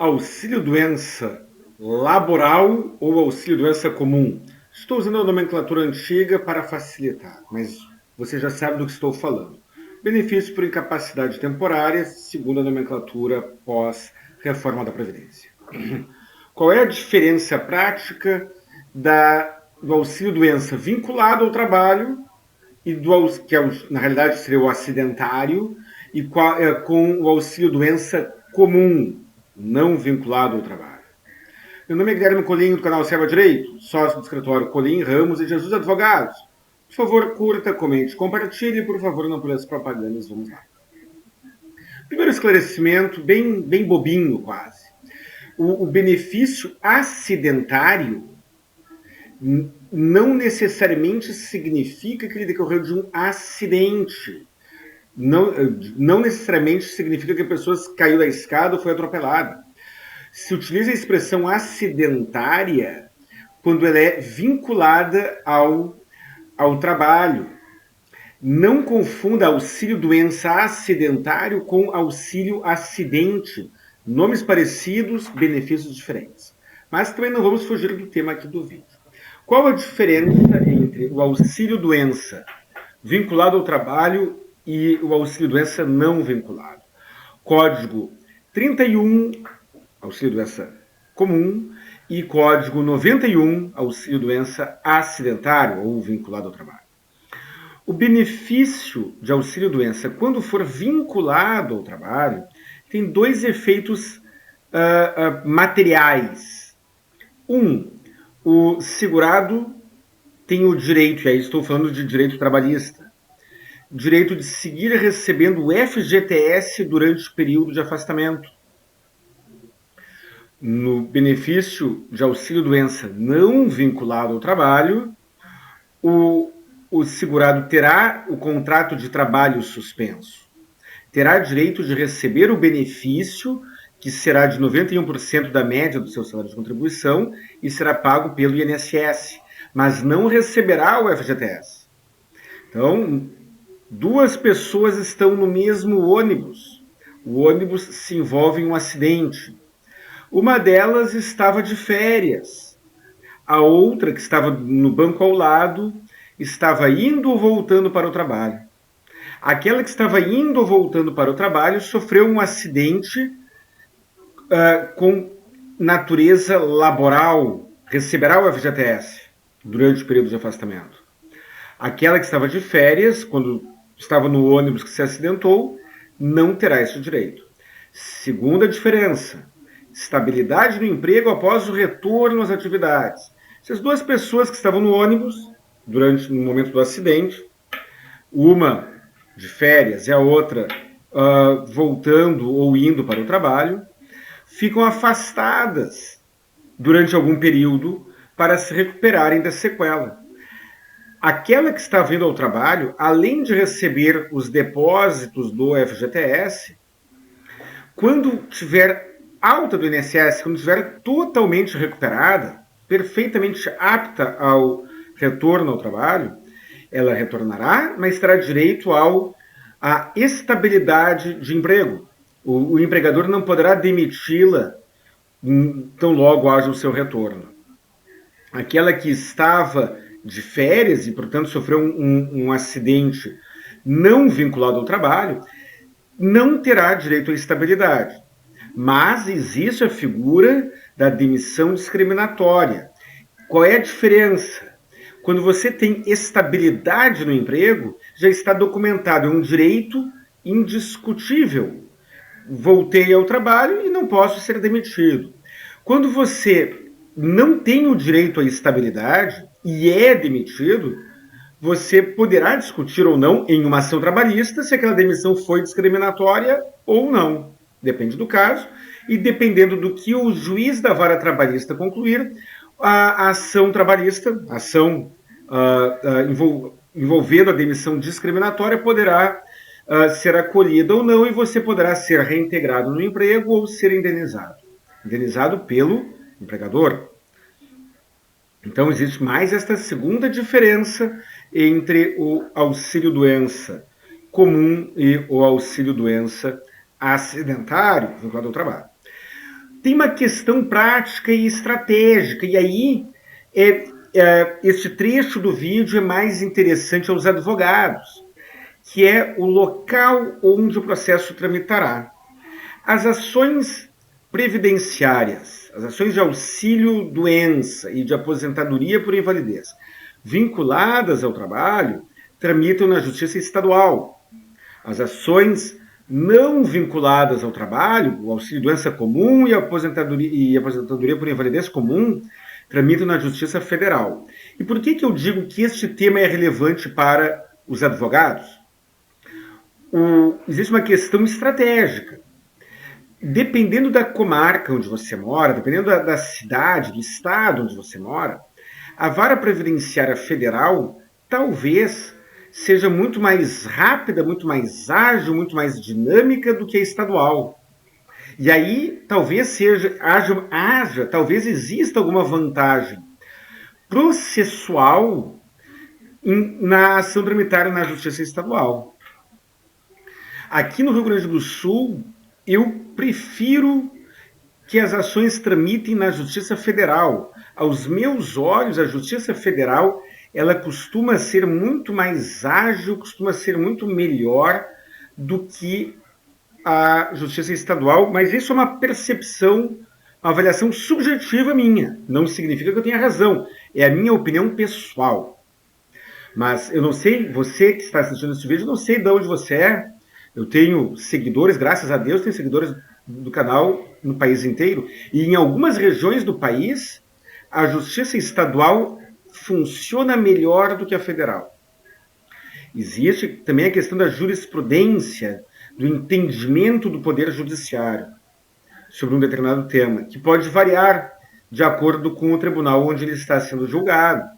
auxílio-doença laboral ou auxílio-doença comum? Estou usando a nomenclatura antiga para facilitar, mas você já sabe do que estou falando. Benefício por incapacidade temporária, segundo a nomenclatura pós-reforma da Previdência. Qual é a diferença prática do auxílio-doença vinculado ao trabalho e que na realidade seria o acidentário, e com o auxílio-doença comum, não vinculado ao trabalho? Meu nome é Guilherme Colim, do canal Serva Direito, sócio do escritório Colim, Ramos e Jesus Advogados. Por favor, curta, comente, compartilhe e, por favor, não por as propagandas. Vamos lá. Primeiro esclarecimento, bem bobinho quase. O benefício acidentário não necessariamente significa que ele decorreu de um acidente. Não necessariamente significa que a pessoa caiu da escada ou foi atropelada. Se utiliza a expressão acidentária quando ela é vinculada ao trabalho. Não confunda auxílio-doença acidentário com auxílio-acidente. Nomes parecidos, benefícios diferentes. Mas também não vamos fugir do tema aqui do vídeo. Qual a diferença entre o auxílio-doença vinculado ao trabalho e o auxílio-doença não vinculado? Código 31, auxílio-doença comum, e código 91, auxílio-doença acidentário ou vinculado ao trabalho. O benefício de auxílio-doença, quando for vinculado ao trabalho, tem dois efeitos materiais. O segurado tem o direito, e aí estou falando de direito trabalhista, direito de seguir recebendo o FGTS durante o período de afastamento. No benefício de auxílio-doença não vinculado ao trabalho, o segurado terá o contrato de trabalho suspenso. Terá direito de receber o benefício, que será de 91% da média do seu salário de contribuição e será pago pelo INSS, mas não receberá o FGTS. Então, duas pessoas estão no mesmo ônibus. O ônibus se envolve em um acidente. Uma delas estava de férias. A outra, que estava no banco ao lado, estava indo ou voltando para o trabalho. Aquela que estava indo ou voltando para o trabalho sofreu um acidente com natureza laboral, receberá o FGTS durante o período de afastamento. Aquela que estava de férias, quando estava no ônibus que se acidentou, não terá esse direito. Segunda diferença, estabilidade no emprego após o retorno às atividades. Essas duas pessoas que estavam no ônibus no momento do acidente, uma de férias e a outra voltando ou indo para o trabalho, ficam afastadas durante algum período para se recuperarem da sequela. Aquela que está vindo ao trabalho, além de receber os depósitos do FGTS, quando tiver alta do INSS, quando estiver totalmente recuperada, perfeitamente apta ao retorno ao trabalho, ela retornará, mas terá direito à estabilidade de emprego. O empregador não poderá demiti-la tão logo haja o seu retorno. Aquela que estava de férias e, portanto, sofreu um acidente não vinculado ao trabalho, não terá direito à estabilidade. Mas existe a figura da demissão discriminatória. Qual é a diferença? Quando você tem estabilidade no emprego, já está documentado, é um direito indiscutível. Voltei ao trabalho e não posso ser demitido. Quando você não tem o direito à estabilidade e é demitido, você poderá discutir ou não em uma ação trabalhista se aquela demissão foi discriminatória ou não. Depende do caso e dependendo do que o juiz da vara trabalhista concluir, a ação trabalhista, a ação envolvendo a demissão discriminatória poderá ser acolhida ou não e você poderá ser reintegrado no emprego ou ser indenizado. Indenizado pelo empregador. Então existe mais esta segunda diferença entre o auxílio-doença comum e o auxílio-doença acidentário vinculado ao trabalho. tem uma questão prática e estratégica, e aí este trecho do vídeo é mais interessante aos advogados, que é o local onde o processo tramitará. As ações previdenciárias, as ações de auxílio-doença e de aposentadoria por invalidez vinculadas ao trabalho tramitam na Justiça Estadual. As ações não vinculadas ao trabalho, o auxílio-doença comum e a aposentadoria por invalidez comum, tramitam na Justiça Federal. E por que eu digo que este tema é relevante para os advogados? Existe uma questão estratégica. Dependendo da comarca onde você mora, dependendo da cidade, do estado onde você mora, a vara previdenciária federal talvez seja muito mais rápida, muito mais ágil, muito mais dinâmica do que a estadual. E aí talvez talvez exista alguma vantagem processual na ação tramitada na Justiça Estadual. Aqui no Rio Grande do Sul, eu prefiro que as ações tramitem na Justiça Federal. Aos meus olhos, a Justiça Federal ela costuma ser muito mais ágil, costuma ser muito melhor do que a Justiça Estadual, mas isso é uma percepção, uma avaliação subjetiva minha. Não significa que eu tenha razão, é a minha opinião pessoal. Mas eu não sei, você que está assistindo esse vídeo, eu não sei de onde você é. Eu tenho seguidores, graças a Deus, tenho seguidores do canal no país inteiro. E em algumas regiões do país, a Justiça Estadual funciona melhor do que a federal. Existe também a questão da jurisprudência, do entendimento do Poder Judiciário sobre um determinado tema, que pode variar de acordo com o tribunal onde ele está sendo julgado.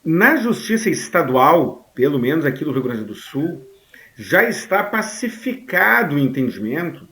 Na Justiça Estadual, pelo menos aqui do Rio Grande do Sul, já está pacificado o entendimento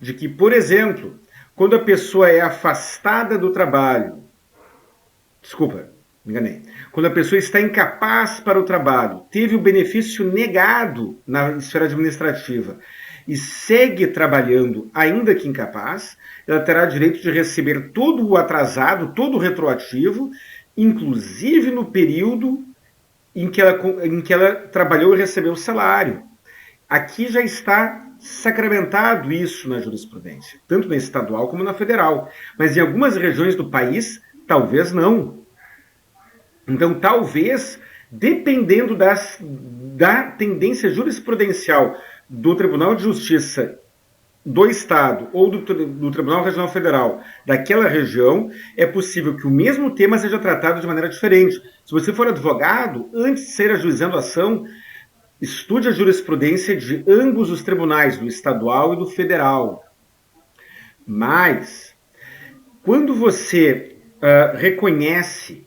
de que, por exemplo, quando a pessoa é afastada do trabalho, quando a pessoa está incapaz para o trabalho, teve o benefício negado na esfera administrativa e segue trabalhando, ainda que incapaz, ela terá direito de receber todo o atrasado, todo o retroativo, inclusive no período em que ela trabalhou e recebeu o salário. Aqui já está sacramentado isso na jurisprudência, tanto na estadual como na federal. Mas em algumas regiões do país, talvez não. Então, talvez, dependendo da tendência jurisprudencial do Tribunal de Justiça do Estado ou do Tribunal Regional Federal daquela região, é possível que o mesmo tema seja tratado de maneira diferente. Se você for advogado, antes de ser ajuizando a ação, estude a jurisprudência de ambos os tribunais, do estadual e do federal. Mas, quando você reconhece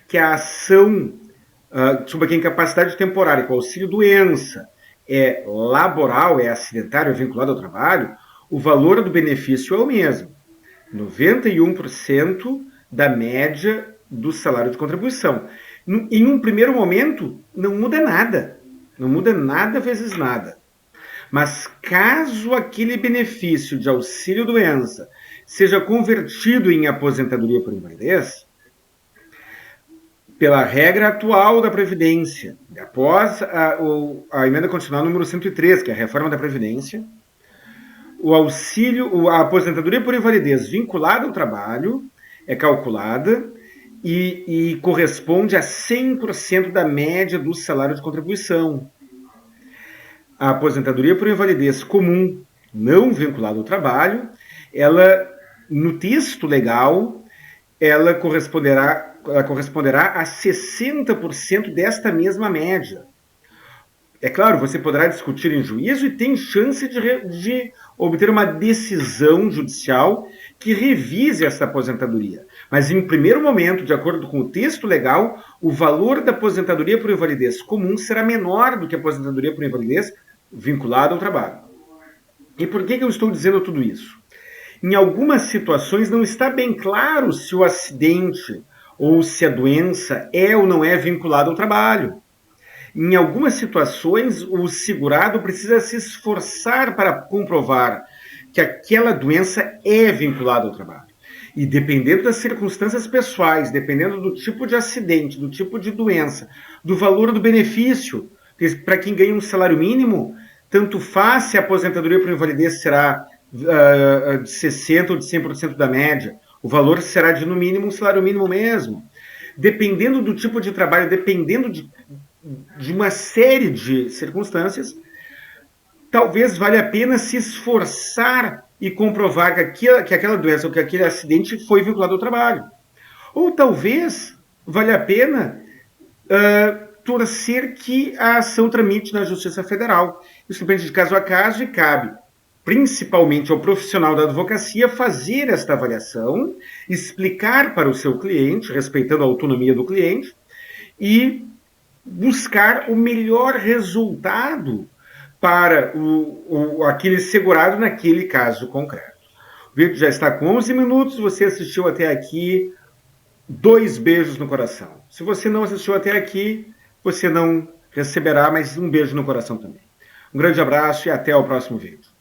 que a ação sobre a incapacidade temporária com auxílio-doença é laboral, é acidentário, é vinculado ao trabalho, o valor do benefício é o mesmo. 91% da média do salário de contribuição. Em um primeiro momento, não muda nada. Não muda nada vezes nada. Mas caso aquele benefício de auxílio-doença seja convertido em aposentadoria por invalidez, pela regra atual da Previdência, após a emenda constitucional número 103, que é a reforma da Previdência, a aposentadoria por invalidez vinculada ao trabalho é calculada e corresponde a 100% da média do salário de contribuição. A aposentadoria por invalidez comum, não vinculada ao trabalho, ela, no texto legal, ela corresponderá a 60% desta mesma média. É claro, você poderá discutir em juízo e tem chance de obter uma decisão judicial que revise essa aposentadoria. Mas, em primeiro momento, de acordo com o texto legal, o valor da aposentadoria por invalidez comum será menor do que a aposentadoria por invalidez vinculada ao trabalho. E por que eu estou dizendo tudo isso? Em algumas situações não está bem claro se o acidente ou se a doença é ou não é vinculada ao trabalho. Em algumas situações, o segurado precisa se esforçar para comprovar que aquela doença é vinculada ao trabalho. E dependendo das circunstâncias pessoais, dependendo do tipo de acidente, do tipo de doença, do valor do benefício, para quem ganha um salário mínimo, tanto faz se a aposentadoria por invalidez será de 60% ou de 100% da média. O valor será de, no mínimo, um salário mínimo mesmo. Dependendo do tipo de trabalho, dependendo de uma série de circunstâncias, talvez valha a pena se esforçar e comprovar que aquela doença ou que aquele acidente foi vinculado ao trabalho. Ou talvez valha a pena torcer que a ação tramite na Justiça Federal. Isso depende de caso a caso e cabe principalmente ao profissional da advocacia fazer esta avaliação, explicar para o seu cliente, respeitando a autonomia do cliente, e buscar o melhor resultado para aquele segurado naquele caso concreto. O vídeo já está com 11 minutos, você assistiu até aqui, 2 beijos no coração. Se você não assistiu até aqui, você não receberá, mas um beijo no coração também. Um grande abraço e até o próximo vídeo.